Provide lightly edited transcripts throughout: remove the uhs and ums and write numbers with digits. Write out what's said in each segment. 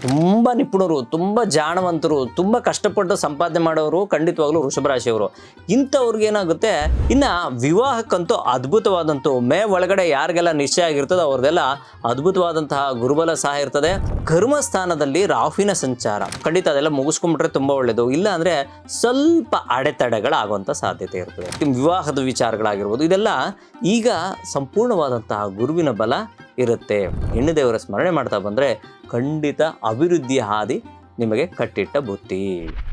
ತುಂಬ ನಿಪುಣರು, ತುಂಬ ಜಾಣವಂತರು, ತುಂಬ ಕಷ್ಟಪಟ್ಟು ಸಂಪಾದನೆ ಮಾಡೋರು ಖಂಡಿತವಾಗ್ಲೂ ವೃಷಭ ರಾಶಿಯವರು. ಇಂಥವ್ರಿಗೆ ಏನಾಗುತ್ತೆ, ಇನ್ನು ವಿವಾಹಕ್ಕಂತೂ ಅದ್ಭುತವಾದಂಥ ಮೇ ಒಳಗಡೆ ಯಾರಿಗೆಲ್ಲ ನಿಶ್ಚಯ ಆಗಿರ್ತದೋ ಅವ್ರದ್ದೆಲ್ಲ ಅದ್ಭುತವಾದಂತಹ ಗುರುಬಲ ಸಹ ಇರ್ತದೆ. ಕರ್ಮಸ್ಥಾನದಲ್ಲಿ ರಾಹುವಿನ ಸಂಚಾರ ಖಂಡಿತ ಅದೆಲ್ಲ ಮುಗಿಸ್ಕೊಂಡ್ಬಿಟ್ರೆ ತುಂಬ ಒಳ್ಳೆಯದು. ಇಲ್ಲ ಅಂದರೆ ಸ್ವಲ್ಪ ಅಡೆತಡೆಗಳಾಗುವಂಥ ಸಾಧ್ಯತೆ ಇರ್ತದೆ. ವಿವಾಹದ ವಿಚಾರಗಳಾಗಿರ್ಬೋದು, ಇದೆಲ್ಲ ಈಗ ಸಂಪೂರ್ಣವಾದಂತಹ ಗುರುವಿನ ಬಲ ಇರುತ್ತೆ. ಹೆಣ್ಣು ದೇವರ ಸ್ಮರಣೆ ಮಾಡ್ತಾ ಬಂದರೆ ಖಂಡಿತ ಅಭಿವೃದ್ಧಿಯ ಹಾದಿ ನಿಮಗೆ ಕಟ್ಟಿಟ್ಟ ಬುತ್ತಿ.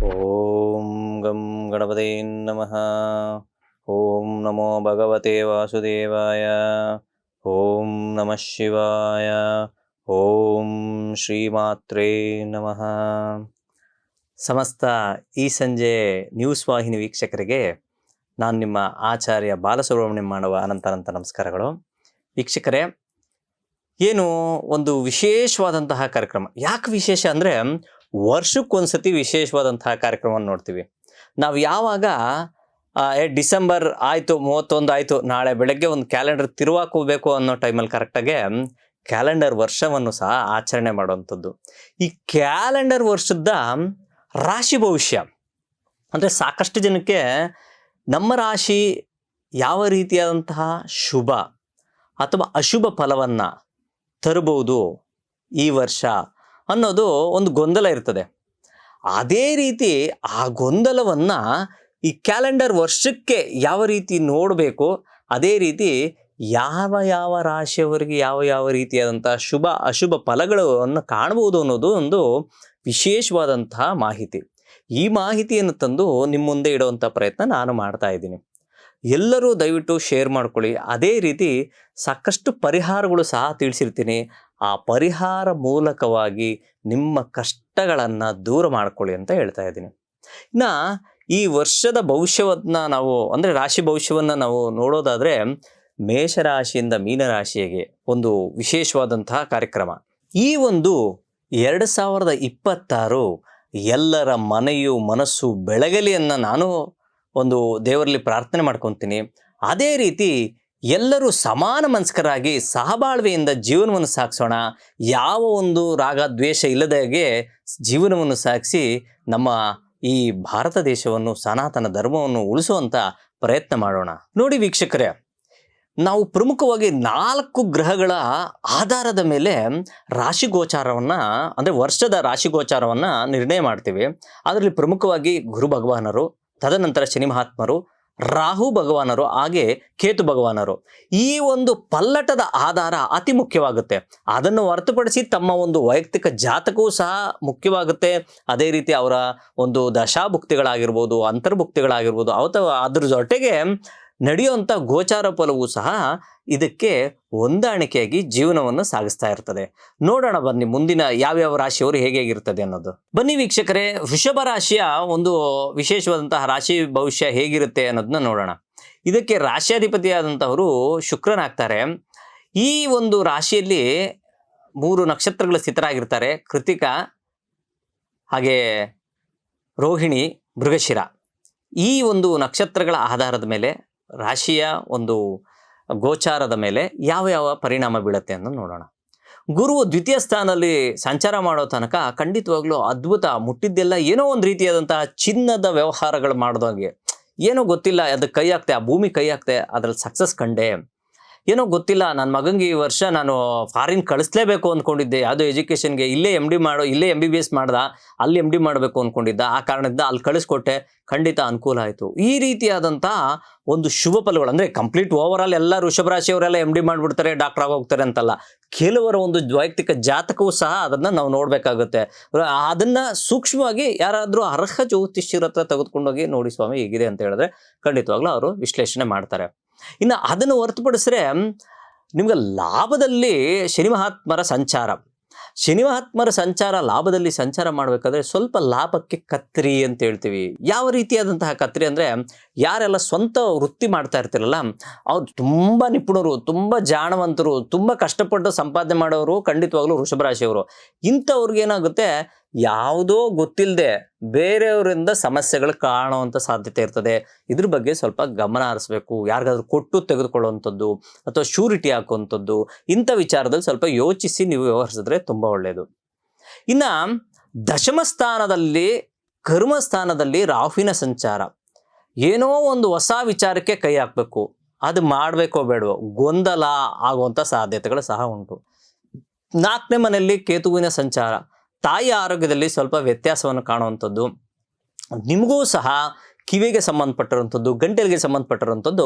ಓಂ ಗಂ ಗಣಪತಿ ನಮಃ. ಓಂ ನಮೋ ಭಗವತೆ ವಾಸುದೇವಾಯ. ಓಂ ನಮಃ ಶಿವಾಯ. ಓಂ ಶ್ರೀಮಾತ್ರೇ ನಮಃ. ಸಮಸ್ತ ಈ ಸಂಜೆ ನ್ಯೂಸ್ ವಾಹಿನಿ ವೀಕ್ಷಕರಿಗೆ ನಾನು ನಿಮ್ಮ ಆಚಾರ್ಯ ಬಾಲಸುಬ್ರಹ್ಮಣ್ಯಂ ಮಾಡುವ ಅನಂತ ನಮಸ್ಕಾರಗಳು. ವೀಕ್ಷಕರೇ, ಏನು ಒಂದು ವಿಶೇಷವಾದಂತಹ ಕಾರ್ಯಕ್ರಮ. ಯಾಕೆ ವಿಶೇಷ ಅಂದರೆ ವರ್ಷಕ್ಕೊಂದ್ಸತಿ ವಿಶೇಷವಾದಂತಹ ಕಾರ್ಯಕ್ರಮವನ್ನು ನೋಡ್ತೀವಿ ನಾವು. ಯಾವಾಗ ಡಿಸೆಂಬರ್ ಆಯಿತು, 31 ಆಯಿತು, ನಾಳೆ ಬೆಳಗ್ಗೆ ಒಂದು ಕ್ಯಾಲೆಂಡರ್ ತಿರುವಾಕೋಬೇಕು ಅನ್ನೋ ಟೈಮಲ್ಲಿ ಕರೆಕ್ಟಾಗೆ ಕ್ಯಾಲೆಂಡರ್ ವರ್ಷವನ್ನು ಸಹ ಆಚರಣೆ ಮಾಡುವಂಥದ್ದು. ಈ ಕ್ಯಾಲೆಂಡರ್ ವರ್ಷದ ರಾಶಿ ಭವಿಷ್ಯ ಅಂದರೆ ಸಾಕಷ್ಟು ಜನಕ್ಕೆ ನಮ್ಮ ರಾಶಿ ಯಾವ ರೀತಿಯಾದಂತಹ ಶುಭ ಅಥವಾ ಅಶುಭ ಫಲವನ್ನು ತರಬಹುದು ಈ ವರ್ಷ ಅನ್ನೋದು ಒಂದು ಗೊಂದಲ ಇರ್ತದೆ. ಅದೇ ರೀತಿ ಆ ಗೊಂದಲವನ್ನು ಈ ಕ್ಯಾಲೆಂಡರ್ ವರ್ಷಕ್ಕೆ ಯಾವ ರೀತಿ ನೋಡಬೇಕು, ಅದೇ ರೀತಿ ಯಾವ ರಾಶಿಯವರಿಗೆ ಯಾವ ರೀತಿಯಾದಂಥ ಶುಭ ಅಶುಭ ಫಲಗಳನ್ನು ಕಾಣಬಹುದು ಅನ್ನೋದು ಒಂದು ವಿಶೇಷವಾದಂತಹ ಮಾಹಿತಿ. ಈ ಮಾಹಿತಿಯನ್ನು ತಂದು ನಿಮ್ಮ ಮುಂದೆ ಇಡುವಂಥ ಪ್ರಯತ್ನ ನಾನು ಮಾಡ್ತಾ ಇದ್ದೀನಿ. ಎಲ್ಲರೂ ದಯವಿಟ್ಟು ಶೇರ್ ಮಾಡ್ಕೊಳ್ಳಿ. ಅದೇ ರೀತಿ ಸಾಕಷ್ಟು ಪರಿಹಾರಗಳು ಸಹ ತಿಳಿಸಿರ್ತೀನಿ. ಆ ಪರಿಹಾರ ಮೂಲಕವಾಗಿ ನಿಮ್ಮ ಕಷ್ಟಗಳನ್ನು ದೂರ ಮಾಡ್ಕೊಳ್ಳಿ ಅಂತ ಹೇಳ್ತಾ ಇದ್ದೀನಿ. ಇನ್ನು ಈ ವರ್ಷದ ಭವಿಷ್ಯವನ್ನು ನಾವು ಅಂದರೆ ರಾಶಿ ಭವಿಷ್ಯವನ್ನು ನಾವು ನೋಡೋದಾದರೆ ಮೇಷರಾಶಿಯಿಂದ ಮೀನರಾಶಿಗೆ ಒಂದು ವಿಶೇಷವಾದಂತಹ ಕಾರ್ಯಕ್ರಮ. ಈ ಒಂದು 2026 ಎಲ್ಲರ ಮನೆಯು ಮನಸ್ಸು ಬೆಳಗಲಿ ಅನ್ನೋ ನಾನು ಒಂದು ದೇವರಲ್ಲಿ ಪ್ರಾರ್ಥನೆ ಮಾಡ್ಕೊತೀನಿ. ಅದೇ ರೀತಿ ಎಲ್ಲರೂ ಸಮಾನ ಮನಸ್ಕರಾಗಿ ಸಹಬಾಳ್ವೆಯಿಂದ ಜೀವನವನ್ನು ಸಾಗಿಸೋಣ. ಯಾವ ಒಂದು ರಾಗ ದ್ವೇಷ ಇಲ್ಲದಾಗೆ ಜೀವನವನ್ನು ಸಾಗಿಸಿ ನಮ್ಮ ಈ ಭಾರತ ದೇಶವನ್ನು, ಸನಾತನ ಧರ್ಮವನ್ನು ಉಳಿಸುವಂಥ ಪ್ರಯತ್ನ ಮಾಡೋಣ. ನೋಡಿ ವೀಕ್ಷಕರೇ, ನಾವು ಪ್ರಮುಖವಾಗಿ 4 ಗ್ರಹಗಳ ಆಧಾರದ ಮೇಲೆ ರಾಶಿಗೋಚಾರವನ್ನು ಅಂದರೆ ವರ್ಷದ ರಾಶಿಗೋಚಾರವನ್ನು ನಿರ್ಣಯ ಮಾಡ್ತೀವಿ. ಅದರಲ್ಲಿ ಪ್ರಮುಖವಾಗಿ ಗುರು ಭಗವಾನರು, ತದನಂತರ ಶನಿ ಮಹಾತ್ಮರು, ರಾಹು ಭಗವಾನರು, ಹಾಗೆ ಕೇತು ಭಗವಾನರು. ಈ ಒಂದು ಪಲ್ಲಟದ ಆಧಾರ ಅತಿ ಮುಖ್ಯವಾಗುತ್ತೆ. ಅದನ್ನು ಹೊರತುಪಡಿಸಿ ತಮ್ಮ ಒಂದು ವೈಯಕ್ತಿಕ ಜಾತಕವೂ ಸಹ ಮುಖ್ಯವಾಗುತ್ತೆ. ಅದೇ ರೀತಿ ಅವರ ಒಂದು ದಶಾಭುಕ್ತಿಗಳಾಗಿರ್ಬೋದು, ಅಂತರ್ಭುಕ್ತಿಗಳಾಗಿರ್ಬೋದು, ಅಥವಾ ಅದ್ರ ಜೊತೆಗೆ ನಡೆಯುವಂಥ ಗೋಚಾರ ಫಲವೂ ಸಹ ಇದಕ್ಕೆ ಹೊಂದಾಣಿಕೆಯಾಗಿ ಜೀವನವನ್ನು ಸಾಗಿಸ್ತಾ ಇರ್ತದೆ. ನೋಡೋಣ ಬನ್ನಿ ಮುಂದಿನ ಯಾವ್ಯಾವ ರಾಶಿಯವರು ಹೇಗಿರ್ತದೆ ಅನ್ನೋದು. ಬನ್ನಿ ವೀಕ್ಷಕರೇ, ವೃಷಭ ರಾಶಿಯ ಒಂದು ವಿಶೇಷವಾದಂತಹ ರಾಶಿ ಭವಿಷ್ಯ ಹೇಗಿರುತ್ತೆ ಅನ್ನೋದನ್ನ ನೋಡೋಣ. ಇದಕ್ಕೆ ರಾಶ್ಯಾಧಿಪತಿಯಾದಂಥವರು ಶುಕ್ರನಾಗ್ತಾರೆ. ಈ ಒಂದು ರಾಶಿಯಲ್ಲಿ 3 ನಕ್ಷತ್ರಗಳ ಸ್ಥಿತರಾಗಿರ್ತಾರೆ: ಕೃತಿಕ, ಹಾಗೆ ರೋಹಿಣಿ, ಮೃಗಶಿರ. ಈ ಒಂದು ನಕ್ಷತ್ರಗಳ ಆಧಾರದ ಮೇಲೆ ರಾಶಿಯ ಒಂದು ಗೋಚಾರದ ಮೇಲೆ ಯಾವ ಪರಿಣಾಮ ಬೀಳುತ್ತೆ ಅನ್ನೋದು ನೋಡೋಣ. ಗುರು ದ್ವಿತೀಯ ಸ್ಥಾನದಲ್ಲಿ ಸಂಚಾರ ಮಾಡೋ ತನಕ ಖಂಡಿತವಾಗ್ಲೂ ಅದ್ಭುತ. ಮುಟ್ಟಿದ್ದೆಲ್ಲ ಏನೋ ಒಂದು ರೀತಿಯಾದಂತಹ ಚಿನ್ನದ ವ್ಯವಹಾರಗಳು ಮಾಡಿದಾಗೆ, ಏನೋ ಗೊತ್ತಿಲ್ಲ, ಅದಕ್ಕೆ ಕೈ ಹಾಕ್ತೆ, ಆ ಭೂಮಿ ಕೈ ಹಾಕ್ತೆ, ಅದ್ರಲ್ಲಿ ಸಕ್ಸಸ್ ಕಂಡೆ. ಏನೋ ಗೊತ್ತಿಲ್ಲ, ನನ್ನ ಮಗನಿಗೆ ಈ ವರ್ಷ ನಾನು ಫಾರಿನ್ ಕಳಿಸ್ಲೇಬೇಕು ಅಂದ್ಕೊಂಡಿದ್ದೆ, ಯಾವುದೋ ಎಜುಕೇಷನ್ಗೆ. ಇಲ್ಲೇ MBBS ಮಾಡ್ದ, ಅಲ್ಲಿ MD ಮಾಡಬೇಕು ಅಂದ್ಕೊಂಡಿದ್ದ, ಆ ಕಾರಣದಿಂದ ಅಲ್ಲಿ ಕಳಿಸ್ಕೊಟ್ಟೆ, ಖಂಡಿತ ಅನುಕೂಲ ಆಯಿತು. ಈ ರೀತಿಯಾದಂಥ ಒಂದು ಶುಭ ಫಲಗಳು ಅಂದರೆ ಕಂಪ್ಲೀಟ್ ಓವರಾಲ್ ಎಲ್ಲ ವೃಷಭ ರಾಶಿಯವರೆಲ್ಲ MD ಮಾಡಿಬಿಡ್ತಾರೆ, ಡಾಕ್ಟರ್ ಆಗೋಗ್ತಾರೆ ಅಂತಲ್ಲ. ಕೆಲವರ ಒಂದು ವೈಯಕ್ತಿಕ ಜಾತಕವೂ ಸಹ ಅದನ್ನು ನಾವು ನೋಡಬೇಕಾಗುತ್ತೆ. ಅದನ್ನು ಸೂಕ್ಷ್ಮವಾಗಿ ಯಾರಾದರೂ ಅರ್ಹ ಜ್ಯೋತಿಷ್ಯರ ಹತ್ರ ತೆಗೆದುಕೊಂಡೋಗಿ ನೋಡಿ ಸ್ವಾಮಿ ಹೀಗಿದೆ ಅಂತ ಹೇಳಿದ್ರೆ ಖಂಡಿತವಾಗ್ಲೂ ಅವರು ವಿಶ್ಲೇಷಣೆ ಮಾಡ್ತಾರೆ. ಇನ್ನು ಅದನ್ನು ಹೊರತುಪಡಿಸಿದ್ರೆ ನಿಮ್ಗೆ ಲಾಭದಲ್ಲಿ ಶನಿ ಮಹಾತ್ಮರ ಸಂಚಾರ ಲಾಭದಲ್ಲಿ ಸಂಚಾರ ಮಾಡಬೇಕಾದ್ರೆ ಸ್ವಲ್ಪ ಲಾಭಕ್ಕೆ ಕತ್ರಿ ಅಂತ ಹೇಳ್ತೀವಿ. ಯಾವ ರೀತಿಯಾದಂತಹ ಕತ್ರಿ ಅಂದರೆ, ಯಾರೆಲ್ಲ ಸ್ವಂತ ವೃತ್ತಿ ಮಾಡ್ತಾ ಇರ್ತಿರಲ್ಲ, ಅವ್ರು ತುಂಬ ನಿಪುಣರು, ತುಂಬ ಜಾಣವಂತರು, ತುಂಬ ಕಷ್ಟಪಟ್ಟು ಸಂಪಾದನೆ ಮಾಡೋರು ಖಂಡಿತವಾಗ್ಲೂ ವೃಷಭ ರಾಶಿಯವರು. ಇಂಥವ್ರಿಗೆ ಏನಾಗುತ್ತೆ, ಯಾವುದೋ ಗೊತ್ತಿಲ್ಲದೆ ಬೇರೆಯವರಿಂದ ಸಮಸ್ಯೆಗಳು ಕಾಣುವಂಥ ಸಾಧ್ಯತೆ ಇರ್ತದೆ. ಇದ್ರ ಬಗ್ಗೆ ಸ್ವಲ್ಪ ಗಮನ ಹರಿಸ್ಬೇಕು. ಯಾರಿಗಾದ್ರೂ ಕೊಟ್ಟು ತೆಗೆದುಕೊಳ್ಳುವಂಥದ್ದು ಅಥವಾ ಶ್ಯೂರಿಟಿ ಹಾಕುವಂಥದ್ದು, ಇಂಥ ವಿಚಾರದಲ್ಲಿ ಸ್ವಲ್ಪ ಯೋಚಿಸಿ ನೀವು ವ್ಯವಹರಿಸಿದ್ರೆ ತುಂಬ ಒಳ್ಳೆಯದು. ಇನ್ನು ದಶಮ ಸ್ಥಾನದಲ್ಲಿ ಕರ್ಮಸ್ಥಾನದಲ್ಲಿ ರಾಹುವಿನ ಸಂಚಾರ. ಏನೋ ಒಂದು ಹೊಸ ವಿಚಾರಕ್ಕೆ ಕೈ ಹಾಕಬೇಕು, ಅದು ಮಾಡಬೇಕೋ ಬೇಡವೋ ಗೊಂದಲ ಆಗುವಂಥ ಸಾಧ್ಯತೆಗಳು ಸಹ ಉಂಟು. 4ನೇ ಮನೆಯಲ್ಲಿ ಕೇತುವಿನ ಸಂಚಾರ, ತಾಯಿ ಆರೋಗ್ಯದಲ್ಲಿ ಸ್ವಲ್ಪ ವ್ಯತ್ಯಾಸವನ್ನು ಕಾಣುವಂಥದ್ದು. ನಿಮಗೂ ಸಹ ಕಿವಿಗೆ ಸಂಬಂಧಪಟ್ಟಿರುವಂಥದ್ದು, ಗಂಟಲಿಗೆ ಸಂಬಂಧಪಟ್ಟಿರುವಂಥದ್ದು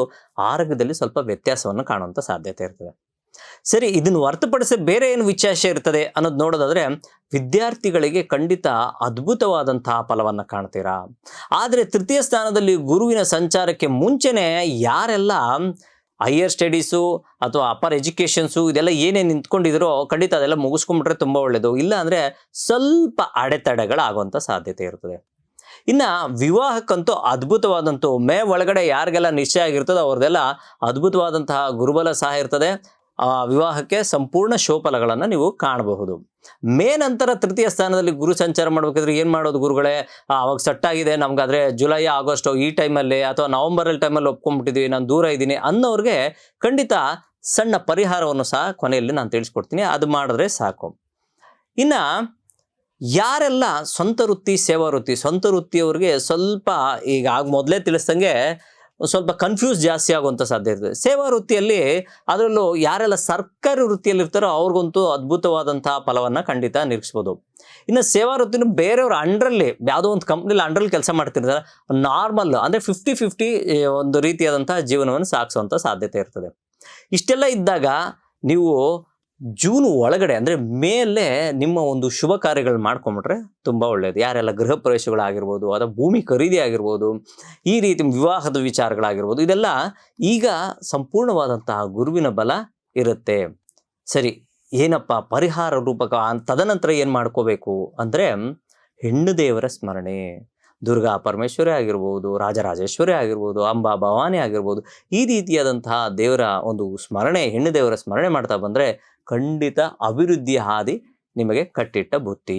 ಆರೋಗ್ಯದಲ್ಲಿ ಸ್ವಲ್ಪ ವ್ಯತ್ಯಾಸವನ್ನು ಕಾಣುವಂಥ ಸಾಧ್ಯತೆ ಇರ್ತದೆ. ಸರಿ, ಇದನ್ನು ಹೊರತುಪಡಿಸಿ ಬೇರೆ ಏನು ವಿಶೇಷ ಇರ್ತದೆ ಅನ್ನೋದು ನೋಡೋದಾದ್ರೆ, ವಿದ್ಯಾರ್ಥಿಗಳಿಗೆ ಖಂಡಿತ ಅದ್ಭುತವಾದಂತಹ ಫಲವನ್ನು ಕಾಣ್ತೀರಾ. ಆದರೆ ತೃತೀಯ ಸ್ಥಾನದಲ್ಲಿ ಗುರುವಿನ ಸಂಚಾರಕ್ಕೆ ಮುಂಚೆನೆ ಯಾರೆಲ್ಲ ಹೈಯರ್ ಸ್ಟಡೀಸು ಅಥವಾ ಅಪ್ಪರ್ ಎಜುಕೇಷನ್ಸು ಇದೆಲ್ಲ ಏನೇನು ನಿಂತ್ಕೊಂಡಿದ್ರೋ ಖಂಡಿತ ಅದೆಲ್ಲ ಮುಗಿಸ್ಕೊಂಡ್ಬಿಟ್ರೆ ತುಂಬ ಒಳ್ಳೆಯದು. ಇಲ್ಲ ಅಂದರೆ ಸ್ವಲ್ಪ ಅಡೆತಡೆಗಳಾಗುವಂಥ ಸಾಧ್ಯತೆ ಇರ್ತದೆ. ಇನ್ನು ವಿವಾಹಕ್ಕಂತೂ ಅದ್ಭುತವಾದಂಥ ಮೇ ಒಳಗಡೆ ಯಾರಿಗೆಲ್ಲ ನಿಶ್ಚಯ ಆಗಿರ್ತದೋ ಅವ್ರದ್ದೆಲ್ಲ ಅದ್ಭುತವಾದಂತಹ ಗುರುಬಲ ಸಹ ಇರ್ತದೆ. ವಿವಾಹಕ್ಕೆ ಸಂಪೂರ್ಣ ಶೋಫಲಗಳನ್ನು ನೀವು ಕಾಣಬಹುದು. ಮೇ ನಂತರ ತೃತೀಯ ಸ್ಥಾನದಲ್ಲಿ ಗುರು ಸಂಚಾರ ಮಾಡಬೇಕಾದ್ರೆ ಏನು ಮಾಡೋದು ಗುರುಗಳೇ, ಅವಾಗ ಸೆಟ್ ಆಗಿದೆ ನಮ್ಗಾದ್ರೆ ಜುಲೈ ಆಗಸ್ಟ್ ಈ ಟೈಮಲ್ಲಿ ಅಥವಾ ನವಂಬರಲ್ಲಿ ಟೈಮಲ್ಲಿ ಒಪ್ಕೊಂಡ್ಬಿಟ್ಟಿದ್ದೀವಿ, ನಾನು ದೂರ ಇದ್ದೀನಿ ಅನ್ನೋರಿಗೆ ಖಂಡಿತ ಸಣ್ಣ ಪರಿಹಾರವನ್ನು ಸಹ ಕೊನೆಯಲ್ಲಿ ನಾನು ತಿಳಿಸ್ಕೊಡ್ತೀನಿ, ಅದು ಮಾಡಿದ್ರೆ ಸಾಕು. ಇನ್ನು ಯಾರೆಲ್ಲ ಸ್ವಂತ ವೃತ್ತಿ ಸೇವಾ ವೃತ್ತಿ, ಸ್ವಂತ ವೃತ್ತಿಯವ್ರಿಗೆ ಸ್ವಲ್ಪ ಈಗ ಮೊದಲೇ ತಿಳಿಸ್ದಂಗೆ ಸ್ವಲ್ಪ ಕನ್ಫ್ಯೂಸ್ ಜಾಸ್ತಿ ಆಗುವಂಥ ಸಾಧ್ಯ ಇರ್ತದೆ. ಸೇವಾ ವೃತ್ತಿಯಲ್ಲಿ ಅದರಲ್ಲೂ ಯಾರೆಲ್ಲ ಸರ್ಕಾರಿ ವೃತ್ತಿಯಲ್ಲಿ ಇರ್ತಾರೋ ಅವ್ರಿಗಂತೂ ಅದ್ಭುತವಾದಂತಹ ಫಲವನ್ನು ಖಂಡಿತ ನಿರೀಕ್ಷಿಸ್ಬೋದು. ಇನ್ನು ಸೇವಾ ವೃತ್ತಿನೂ ಬೇರೆಯವ್ರ ಅಂಡ್ರಲ್ಲಿ ಯಾವುದೋ ಒಂದು ಕಂಪ್ನಿಲಿ ಅಂಡ್ರಲ್ಲಿ ಕೆಲಸ ಮಾಡ್ತಿರ್ತಾರೆ, ನಾರ್ಮಲ್ ಅಂದರೆ 50-50 ಒಂದು ರೀತಿಯಾದಂತಹ ಜೀವನವನ್ನು ಸಾಗಿಸುವಂಥ ಸಾಧ್ಯತೆ ಇರ್ತದೆ. ಇಷ್ಟೆಲ್ಲ ಇದ್ದಾಗ ನೀವು ಜೂನ್ ಒಳಗಡೆ ಅಂದರೆ ಮೇಲೇ ನಿಮ್ಮ ಒಂದು ಶುಭ ಕಾರ್ಯಗಳು ಮಾಡ್ಕೊಂಬಿಟ್ರೆ ತುಂಬ ಒಳ್ಳೆಯದು. ಯಾರೆಲ್ಲ ಗೃಹ ಪ್ರವೇಶಗಳಾಗಿರ್ಬೋದು ಅಥವಾ ಭೂಮಿ ಖರೀದಿ ಆಗಿರ್ಬೋದು, ಈ ರೀತಿ ವಿವಾಹದ ವಿಚಾರಗಳಾಗಿರ್ಬೋದು, ಇದೆಲ್ಲ ಈಗ ಸಂಪೂರ್ಣವಾದಂತಹ ಗುರುವಿನ ಬಲ ಇರುತ್ತೆ. ಸರಿ, ಏನಪ್ಪ ಪರಿಹಾರ ರೂಪಕ ತದನಂತರ ಏನು ಮಾಡ್ಕೋಬೇಕು ಅಂದರೆ, ಹೆಣ್ಣು ದೇವರ ಸ್ಮರಣೆ, ದುರ್ಗಾ ಪರಮೇಶ್ವರಿ ಆಗಿರ್ಬೋದು, ರಾಜರಾಜೇಶ್ವರಿ ಆಗಿರ್ಬೋದು, ಅಂಬಾ ಭವಾನಿ ಆಗಿರ್ಬೋದು, ಈ ರೀತಿಯಾದಂತಹ ದೇವರ ಒಂದು ಸ್ಮರಣೆ, ಹೆಣ್ಣು ದೇವರ ಸ್ಮರಣೆ ಮಾಡ್ತಾ ಬಂದರೆ ಖಂಡಿತ ಅಭಿವೃದ್ಧಿಯ ಹಾದಿ ನಿಮಗೆ ಕಟ್ಟಿಟ್ಟ ಬುತ್ತಿ.